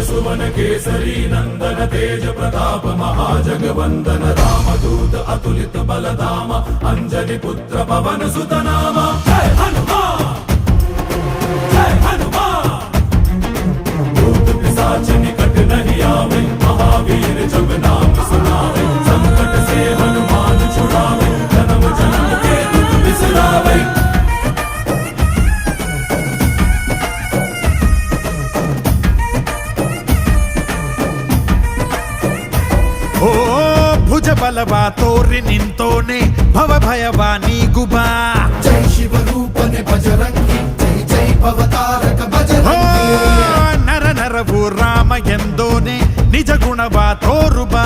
सुवन केसरी नंदन तेज प्रताप महाजगवंदन रामदूत अतुलित बलधाम अंजनी पुत्र पवन सुत नाम जय हनुमान जय हनुमान। भूत पिशाच निकट नहीं आवे महावीर जब नाम सुनावे संकट से हनुमान छुड़ावे जन्म जन्म के दुख बिसरावे। ಓ ಭುಜ ಬಲವಾ ತೋರಿ ನಿಂತೋನೆ ಭವ ಭಯವಾ ನೀಗುಬಾ ಜೈ ಶಿವ ರೂಪನೆ ಬಜರಂಗಿ ಜೈ ಜೈ ಭವತಾರಕ ಬಜರಂಗಿ ನರ ನರವು ರಾಮ ಎಂದೋನೆ ನಿಜ ಗುಣವಾ ತೋರುಬಾ